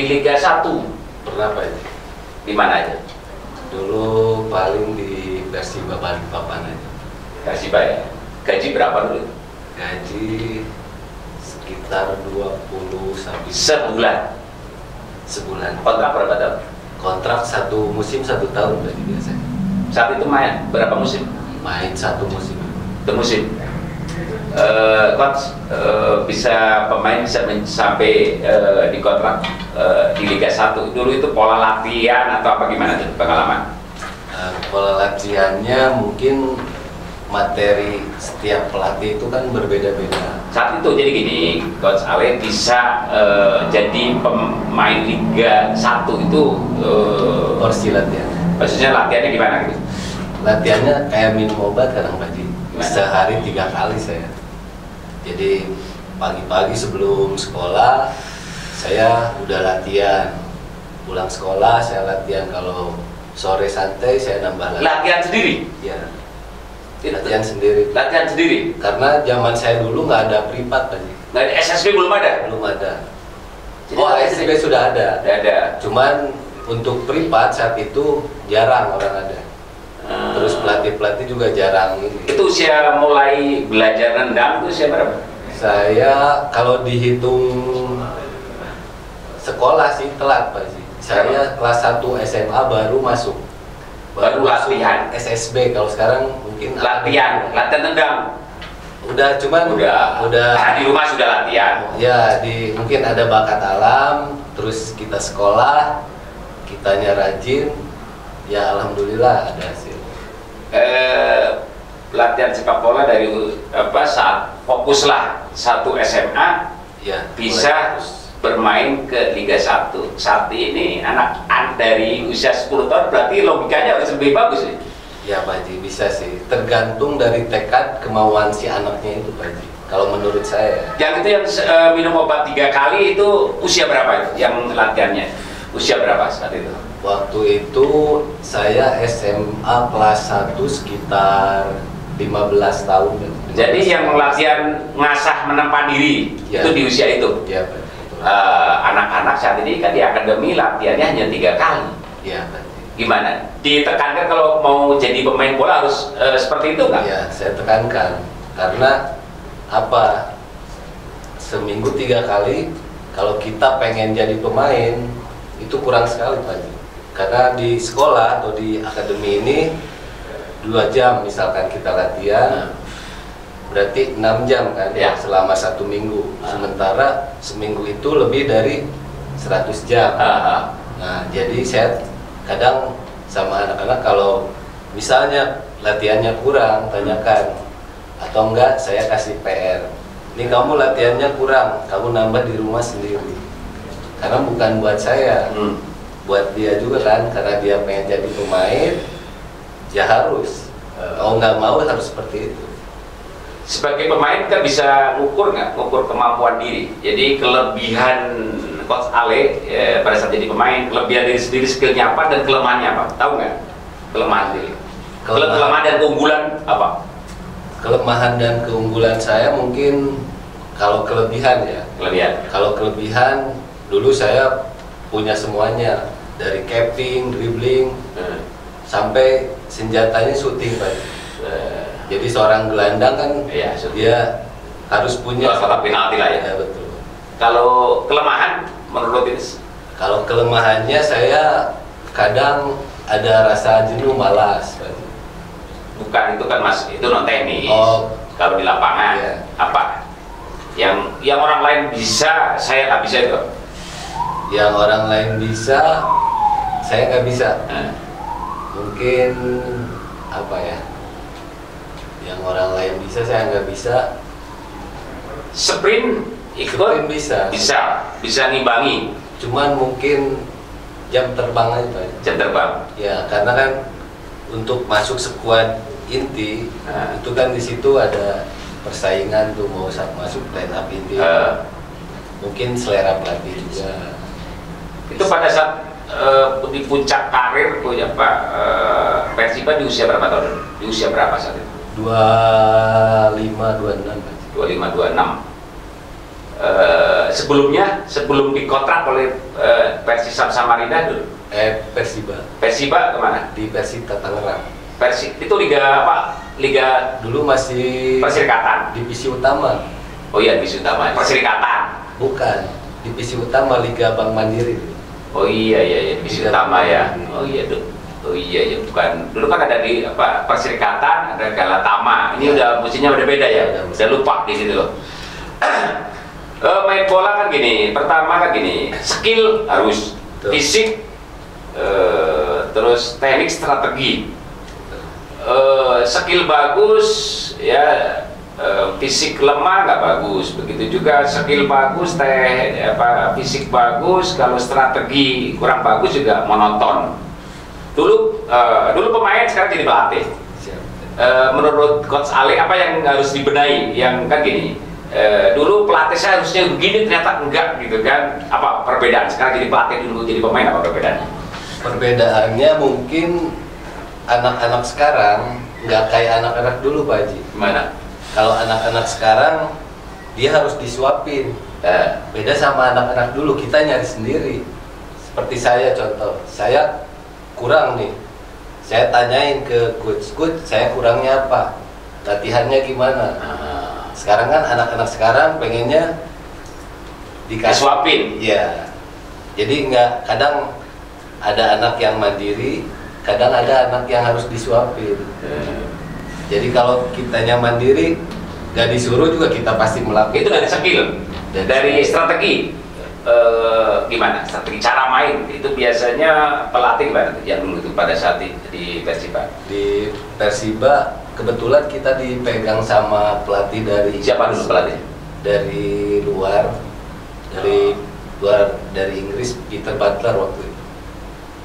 di Liga 1 Pernah Pak Haji. di mana aja? Dulu paling di Persiba Balikpapan aja. Persib ya. Gaji berapa dulu? Gaji sekitar 20 sampai Sebulan. sebulan. Kontrak berapa tahun? Kontrak 1 musim 1 tahun tadi biasanya. Saat itu main berapa musim? Main 1 musim. Itu musim. Coach, bisa pemain bisa sampai dikontrak di Liga 1 dulu itu pola latihan atau apa gimana tuh pengalaman? Pola latihannya mungkin materi setiap pelatih itu kan berbeda-beda. Saat itu jadi gini, Coach Ale bisa jadi pemain Liga 1 itu Porsi latihan. maksudnya latihannya gimana gitu? Latihannya kayak minum obat kadang Pak Haji. Gimana? Sehari 3 kali saya. Jadi pagi-pagi sebelum sekolah saya udah latihan. Pulang sekolah saya latihan, kalau sore santai saya nambah latihan. Latihan sendiri? Ya. Latihan sendiri. Latihan sendiri? Karena zaman saya dulu nggak ada privat Pak Haji. Nah, SSB belum ada? Belum ada. Jadi Oh, latihan SSB sendiri? sudah ada. Tidak ada. Cuman untuk privat saat itu jarang orang ada. Terus pelatih-pelatih juga jarang ini. Itu usia mulai belajar rendang itu usia berapa? Saya kalau dihitung sekolah sih telat Pak Haji. Saya kelas 1 SMA baru masuk. Baru latihan? SSB, kalau sekarang mungkin Latihan rendang? Udah, cuman udah Nah, di rumah sudah latihan? ya, mungkin ada bakat alam, terus kita sekolah, kitanya rajin, ya alhamdulillah ada hasil. Latihan sepak bola dari saat fokuslah 1 SMA Ya, bisa mulai terus. bermain ke Liga 1. Saat ini anak dari usia 10 tahun berarti logikanya harus lebih bagus nih. Ya Pak Haji, bisa sih, tergantung dari tekad kemauan si anaknya itu Pak Haji, kalau menurut saya. Yang itu yang minum obat 3 kali itu usia berapa itu yang latihannya? Usia berapa saat itu? Waktu itu saya SMA kelas 1 sekitar 15 tahun. Jadi yang latihan ngasah menempa diri Ya. itu di usia itu? Ya Pak Haji. Anak-anak saat ini kan di akademi latihannya hanya 3 kali. Ya Pak Haji. Gimana? Ditekankan kalau mau jadi pemain bola harus seperti itu nggak? Ya, saya tekankan karena apa? Seminggu 3 kali, kalau kita pengen jadi pemain itu kurang sekali Pak Haji. Karena di sekolah atau di akademi ini 2 jam misalkan kita latihan, berarti 6 jam kan Ya. selama 1 minggu. Sementara seminggu itu lebih dari 100 jam. Nah, jadi saya kadang sama anak-anak kalau misalnya latihannya kurang, tanyakan, atau enggak saya kasih PR. Ini kamu latihannya kurang, kamu nambah di rumah sendiri. Karena bukan buat saya, buat dia juga kan, karena dia pengen jadi pemain, ya harus. Kalau nggak mau harus seperti itu. Sebagai pemain kita bisa ngukur nggak? Ngukur kemampuan diri. Jadi kelebihan Coach Ale pada saat jadi pemain, kelebihan diri sendiri, skillnya apa dan kelemahannya apa? Tahu nggak? Kelemahan diri. Kelemahan dan keunggulan apa? Kelemahan dan keunggulan saya mungkin kalau kelebihan ya. Kelebihan. Kalau kelebihan dulu saya punya semuanya, dari capping, dribbling, sampai senjatanya shooting Pak. Jadi seorang gelandang kan Iya, dia harus punya kotak penalti lah ya. Ya, betul. Kalau kelemahan menurut ini? Kalau kelemahannya saya kadang ada rasa jenuh, malas Pak. Bukan itu kan Mas, itu non teknis. Oh. Kalau di lapangan Iya. apa? Yang orang lain bisa, saya nggak bisa itu. Yang orang lain bisa, saya nggak bisa. Mungkin apa ya? Yang orang lain bisa, saya nggak bisa. Sprint ikut Sprint bisa. bisa ngimbangi Cuman mungkin jam terbang aja Pak. jam terbang. Ya, karena kan untuk masuk skuad inti itu kan di situ ada persaingan tuh mau masuk line up inti. Mungkin selera pelatih juga. Itu pada saat di puncak karir punya Pak Persiba di usia berapa tahun? Di usia berapa saat itu? 25, 26 Pak. 25, 26. sebelum dikontrak oleh Persisam Samarinda dulu. Persiba kemana? di Persita Tangerang. Itu liga apa? Liga Dulu masih Perserikatan. divisi utama. Oh iya, divisi utama. Perserikatan. Bukan, divisi utama Liga Bank Mandiri. Oh iya, divisi utama ya. Oh iya, bukan. Dulu kan ada di apa Perserikatan, ada Galatama. Ini udah musimnya udah beda ya. Udah lupa di situ loh. Main bola kan gini. Pertama kan gini, skill harus, fisik, terus teknik, strategi. Skill bagus ya, fisik lemah nggak bagus. Begitu juga skill bagus, fisik bagus, kalau strategi kurang bagus juga monoton. Dulu pemain, sekarang jadi pelatih. Menurut Coach Ale apa yang harus dibenahi? Yang kan gini, dulu pelatih saya harusnya begini, ternyata enggak gitu kan. Apa perbedaan sekarang jadi pelatih, dulu jadi pemain, apa perbedaannya? Perbedaannya mungkin anak-anak sekarang nggak kayak anak-anak dulu, Pak Haji. Gimana? Kalau anak-anak sekarang dia harus disuapin. Beda sama anak-anak dulu, kita nyari sendiri. Seperti saya contoh, saya kurang nih. Saya tanyain ke coach, saya kurangnya apa? Latihannya gimana? Sekarang kan anak-anak sekarang pengennya disuapin. Iya. Jadi kadang ada anak yang mandiri, kadang ada anak yang harus disuapin. Jadi kalau kitanya mandiri, gak disuruh juga kita pasti melakukan. Itu dari skill, dari strategi. Gimana? Strategi cara main itu biasanya pelatih gimana? Yang dulu itu pada saat di Persiba. Di Persiba kebetulan kita dipegang sama pelatih dari. Siapa dulu pelatih? Dari luar, dari Inggris, Peter Butler waktu itu.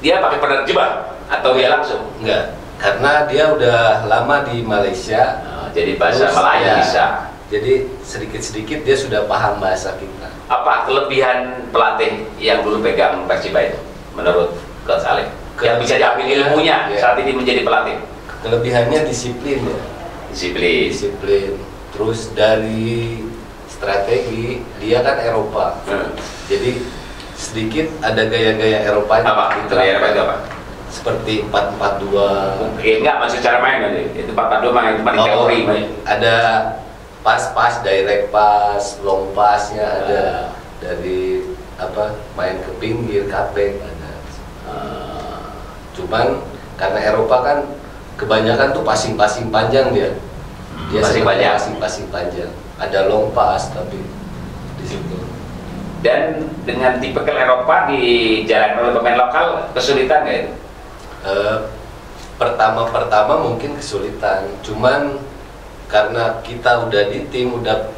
Dia pakai penerjemah atau dia langsung? Enggak, karena dia udah lama di Malaysia. Jadi bahasa Melayu bisa. Jadi sedikit-sedikit dia sudah paham bahasa kita. Apa kelebihan pelatih yang dulu pegang Persiba itu menurut Coach Ale? Yang bisa diambil ilmunya saat ini menjadi pelatih? Kelebihannya disiplin ya. Disiplin. Terus dari strategi, dia kan Eropa. Jadi sedikit ada gaya-gaya Eropanya. Apa? Itu gaya Eropa itu apa? Seperti 4-4-2. Enggak, maksud cara main aja. Itu 4-4-2 main cuma di teori. Ada pas, direct pass, long passnya ada. Dari main ke pinggir, cutback ada. Cuman karena Eropa kan kebanyakan tuh passing panjang dia. Dia passing panjang. Ada long pass tapi di situ. Dan dengan tipikal Eropa dijalankan oleh pemain lokal kesulitan nggak itu? Pertama mungkin kesulitan, cuman karena kita udah di tim, udah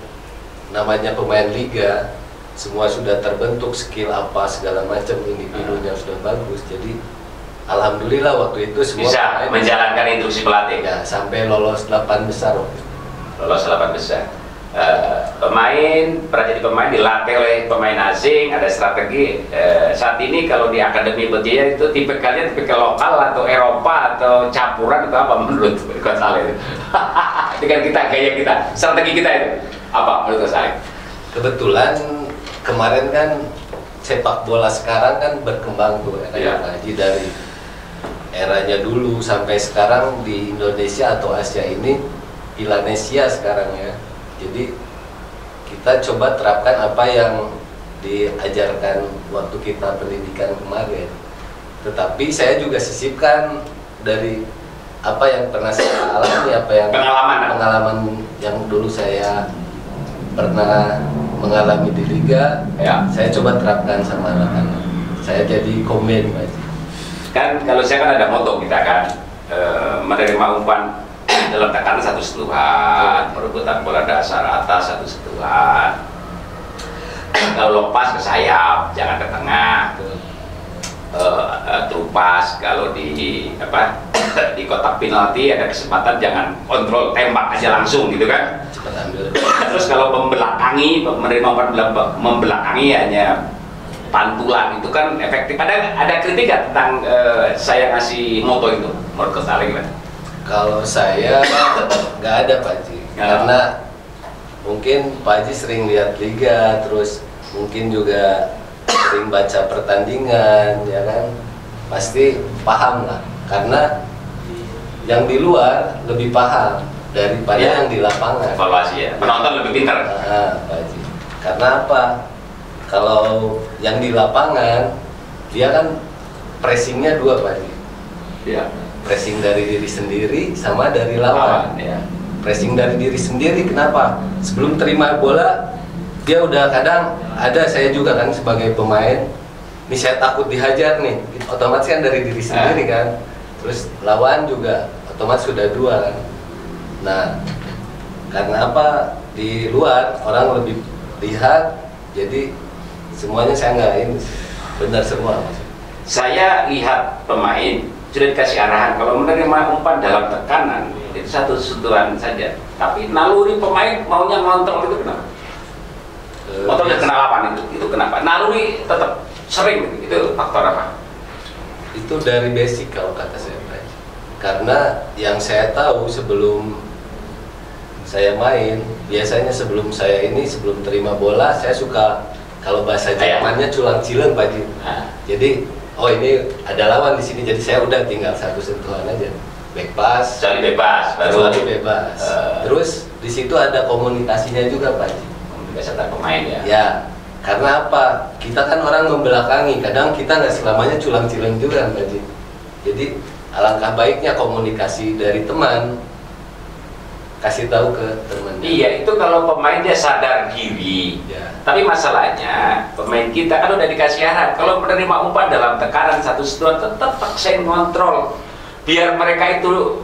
namanya pemain liga, semua sudah terbentuk, skill apa segala macam, individunya sudah bagus, jadi alhamdulillah waktu itu semua bisa menjalankan instruksi pelatih ya, sampai lolos 8 besar waktu itu. Lolos 8 besar. Pernah jadi pemain, dilatih oleh pemain asing, ada strategi. Saat ini kalau di Akademi Berjaya itu tipikalnya tipikal lokal atau Eropa atau campuran atau apa menurut Coach Ale? Itu kan gaya kita, strategi kita itu apa menurut Coach Ale? Kebetulan kemarin kan sepak bola sekarang kan berkembang tuh Haji, dari eranya dulu sampai sekarang di Indonesia atau Asia ini Ilanesia sekarang ya. Jadi kita coba terapkan apa yang diajarkan waktu kita pendidikan kemarin. Tetapi saya juga sisipkan dari apa yang pernah saya alami, pengalaman yang dulu saya pernah mengalami di liga, saya coba terapkan sama anak-anak. Saya jadi komen, Pak. Kan kalau saya kan ada moto kita kan, menerima umpan dalam tekanan 1 sentuhan, perebutan bola dasar atas 1 sentuhan. Kalau lepas ke sayap, jangan ke tengah. Terupas kalau di kotak penalti ada kesempatan jangan kontrol, tembak aja langsung gitu kan. Terus kalau menerima umpan membelakangi hanya pantulan, itu kan efektif. Ada kritik gak tentang saya ngasih moto itu menurut Coach Ale gimana? Kalau saya nggak ada, Pak Haji, karena mungkin Pak Haji sering lihat liga, terus mungkin juga sering baca pertandingan, ya kan, pasti paham lah. Karena yang di luar lebih paham daripada yang di lapangan. Evaluasi ya, penonton lebih pintar. Pak Haji. Karena apa? Kalau yang di lapangan dia kan pressingnya dua, Pak Haji. Iya. Pressing dari diri sendiri sama dari lawan. Ya. Pressing dari diri sendiri kenapa? Sebelum terima bola dia udah kadang ada, saya juga kan sebagai pemain, ini saya takut dihajar nih, otomatis kan dari diri sendiri kan. Terus lawan juga otomatis sudah dua kan. Nah, karena apa? Di luar orang lebih lihat, jadi semuanya saya nggak ini benar semua. Saya lihat pemain sudah dikasih arahan kalau menerima umpan dalam tekanan itu satu sentuhan saja, tapi naluri pemain maunya ngontrol itu kenapa? Kontrolnya kenapa itu kenapa? Naluri tetap sering itu faktor apa? Itu dari basic kalau kata saya, Pak. Karena yang saya tahu sebelum saya main, biasanya sebelum terima bola, saya suka, kalau bahasa Jermannya culang-cilen, Pak Ji. Jadi, oh ini ada lawan di sini, jadi saya udah tinggal satu sentuhan aja, back pass, Cari bebas, baru bebas. Terus di situ ada komunikasinya juga, Pak Ji. Komunikasi antar pemain ya. Ya, karena apa? Kita kan orang membelakangi, kadang kita nggak selamanya culang-cilen juga, Pak Ji. Jadi alangkah baiknya komunikasi dari teman, kasih tahu ke teman. Iya, itu kalau pemain dia sadar diri. Ya. Tapi masalahnya pemain kita kan udah dikasih arahan kalau menerima umpan dalam tekanan satu sentuhan tetap paksain ngontrol. Biar mereka itu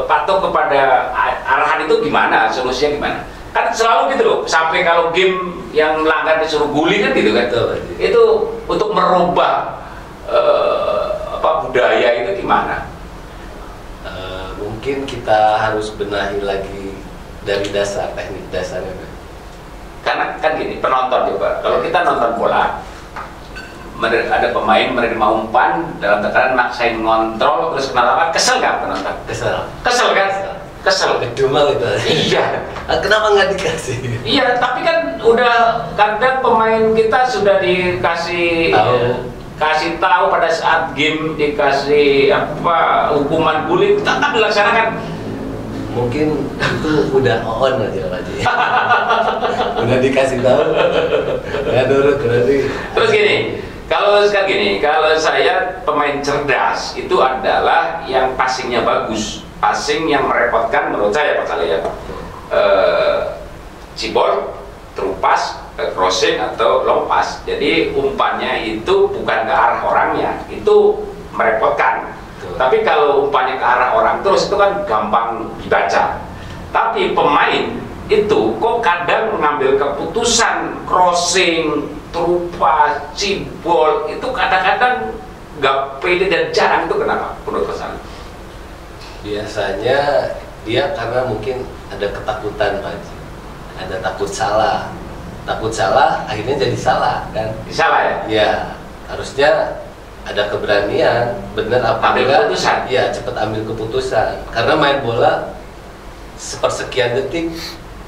patuh kepada arahan itu gimana, solusinya gimana? Kan selalu gitu loh, sampai kalau game yang melanggar disuruh guling kan gitu kan. Betul. Itu untuk merubah budaya itu gimana? Mungkin kita harus benahi lagi dari dasar, teknik dasarnya. Karena kan gini, penonton coba, kalau kita nonton bola ada pemain menerima umpan dalam tekanan maksain ngontrol terus kena lawan, kesel nggak penonton? Kesel kan? Kesel. Kedumal itu. Iya. Kenapa nggak dikasih? Iya, tapi kan udah kadang pemain kita sudah dikasih kasih tahu pada saat game, dikasih hukuman guling, tetap dilaksanakan. Mungkin itu udah on aja Pak Ji. Udah dikasih tahu. Ya nurut berarti. Terus gini, kalau saya pemain cerdas itu adalah yang passingnya bagus, passing yang merepotkan menurut saya Pak Saleh ya. Cibol, true pass, crossing atau long pass. Jadi umpannya itu bukan ke arah orangnya, itu merepotkan. Tapi kalau umpannya ke arah orang terus itu kan gampang dibaca. Tapi pemain itu kok kadang mengambil keputusan crossing, true pass, cibol itu kadang-kadang nggak pede dan jarang, itu kenapa menurut Mas? Biasanya dia karena mungkin ada ketakutan Pak Haji, ada takut salah akhirnya jadi salah kan? Salah ya? Ya, harusnya ada keberanian, benar apa ambil enggak? keputusan. Iya, cepat ambil keputusan. Karena main bola sepersekian detik,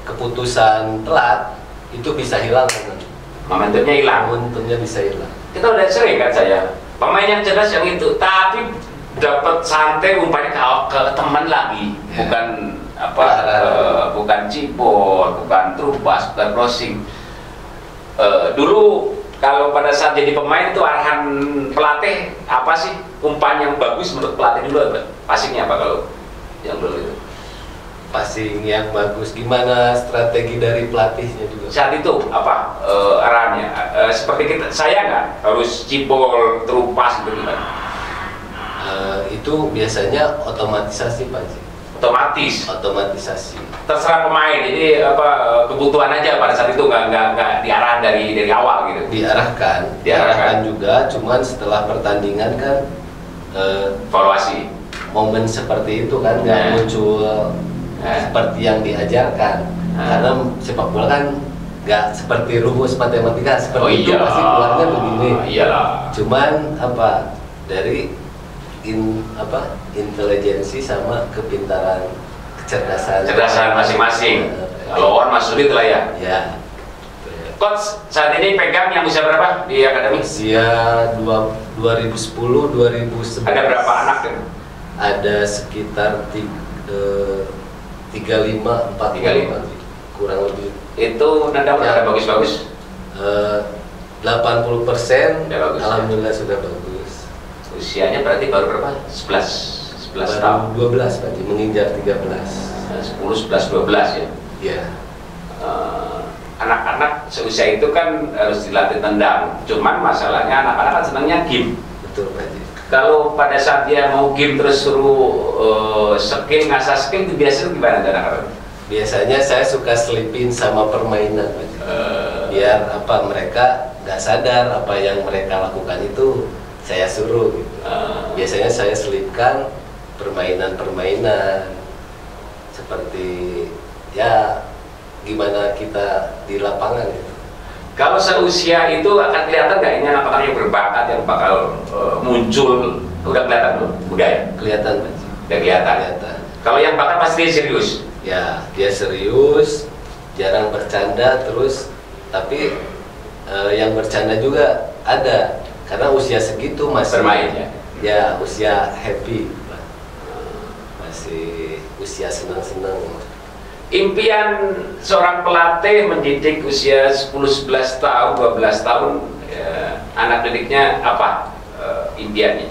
keputusan telat itu bisa hilang kan? Momentumnya hilang. Momentumnya bisa hilang. Kita udah sering kan saya pemain yang cerdas yang itu, tapi dapat santai umpannya ke teman lagi, bukan bukan cibol, bukan true pass, bukan crossing. Dulu kalau pada saat jadi pemain itu arahan pelatih apa sih umpan yang bagus menurut pelatih dulu apa? Passingnya apa kalau yang dulu itu? Passing yang bagus, gimana strategi dari pelatihnya juga? Saat itu apa arahannya? Seperti saya nggak harus cibol, true pass gitu kan? Itu biasanya otomatisasi Pak Haji. Otomatisasi. Terserah pemain, jadi kebutuhan aja pada saat itu nggak diarahkan dari awal gitu. Diarahkan juga, cuman setelah pertandingan kan evaluasi. Momen seperti itu kan nggak muncul seperti yang diajarkan. Karena sepak bola kan nggak seperti rumus matematika seperti itu pasti keluarnya begini. Iyalah. Cuman dari intelijensi sama kepintaran, kecerdasan masing-masing. Kalau orang mas sulit lah ya. Ya. Coach saat ini pegang yang usia berapa di akademi? Usia 2010, 2011. Ada berapa anak ya? Ada sekitar 35, 45 kurang lebih. Itu nanda udah bagus-bagus? 80% Ya, bagus, alhamdulillah sudah bagus. Usianya berarti baru berapa? 11 Baru tahun? 12 Pak, menginjak 13. 10, 11, 12 ya? Ya. Anak-anak seusia itu kan harus dilatih tendang, cuman masalahnya anak-anak kan senangnya game. Betul Pak Haji. Kalau pada saat dia mau game terus suruh skill, ngasah skill, itu biasanya gimana anak-anak? Biasanya saya suka selipin sama permainan Pak Haji. Biar apa, mereka nggak sadar apa yang mereka lakukan itu saya suruh gitu. Biasanya saya selipkan permainan-permainan seperti ya gimana kita di lapangan gitu. Kalau seusia itu akan kelihatan nggak ini anak-anak yang berbakat yang bakal muncul? Udah kelihatan belum? Udah ya? Kelihatan Pak Haji. Udah kelihatan. Kelihatan. Kalau yang bakat pasti dia serius. Ya, dia serius, jarang bercanda terus, tapi yang bercanda juga ada karena usia segitu masih Bermain ya? Ya, usia happy Pak. Masih usia senang-senang. Impian seorang pelatih mendidik usia 10-11 tahun, 12 tahun, anak didiknya apa impiannya?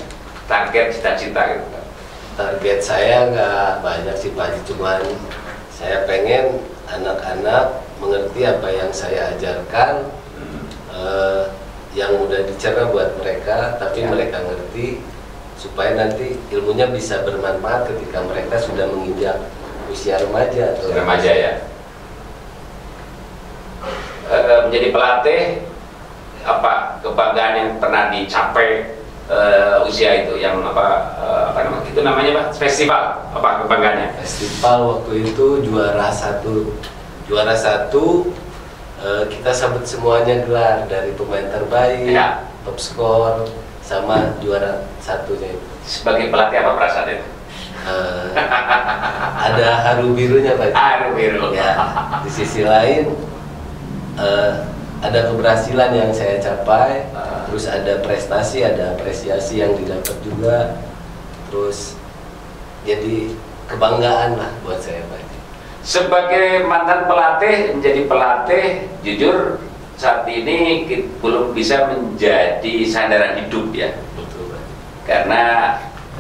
Target, cita-cita gitu. Target saya nggak banyak sih Pak, cuman saya pengen anak-anak mengerti apa yang saya ajarkan, yang mudah dicerna buat mereka, tapi mereka ngerti supaya nanti ilmunya bisa bermanfaat ketika mereka sudah menginjak usia remaja atau remaja ya. Menjadi pelatih, apa kebanggaan yang pernah dicapai usia itu, yang apa namanya itu namanya Pak, festival apa kebanggaannya? Festival waktu itu juara satu, kita sambut semuanya gelar dari pemain terbaik, Ya. top skor, sama juara satunya itu. Sebagai pelatih apa perasaan itu? Ada haru birunya Pak. Haru biru. Ya, di sisi lain ada keberhasilan yang saya capai, terus ada prestasi, ada apresiasi yang didapat juga, terus jadi kebanggaan lah buat saya Pak. Sebagai mantan pelatih, menjadi pelatih, jujur saat ini belum bisa menjadi sandaran hidup ya. Betul Pak. Karena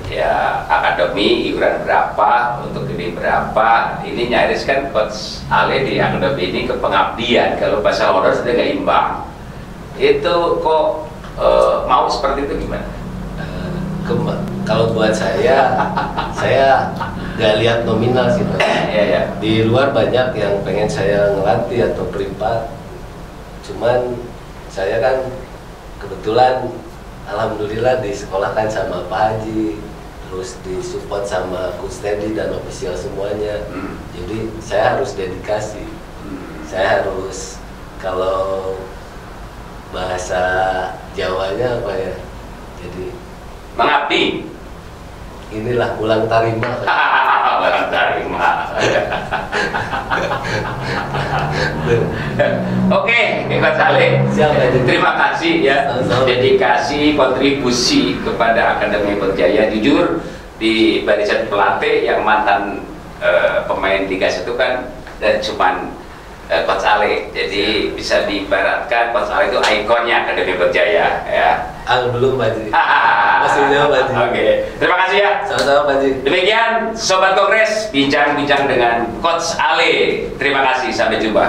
ya akademi iuran berapa, untuk ini berapa, ini nyaris kan Coach Ale di akademi ini ke pengabdian, kalau bahasa honor sudah nggak imbang. Itu kok mau seperti itu gimana? Kalau buat saya nggak lihat nominal sih Pak. Ya. Di luar banyak yang pengen saya ngelatih atau privat, cuman saya kan kebetulan alhamdulillah disekolahkan sama Pak Haji, terus disupport sama Coach Teddy dan official semuanya. Jadi saya harus dedikasi, saya harus, kalau bahasa Jawanya apa ya, jadi Mengabdi. inilah ulang tarima. Ulang tarima. Oke, Coach Ale. Siap, Terima kasih ya, dedikasi, kontribusi kepada Akademi Berjaya. Jujur di barisan pelatih yang mantan pemain Liga 1 kan cuman Coach Ale. Jadi bisa diibaratkan Coach Ale itu ikonnya Akademi Berjaya ya. Belum Pak Haji. Masih jauh Pak Haji. Oke, terima kasih ya. Sama-sama Pak Haji. Demikian Sobat Kongres, bincang-bincang dengan Coach Ale. Terima kasih, sampai jumpa.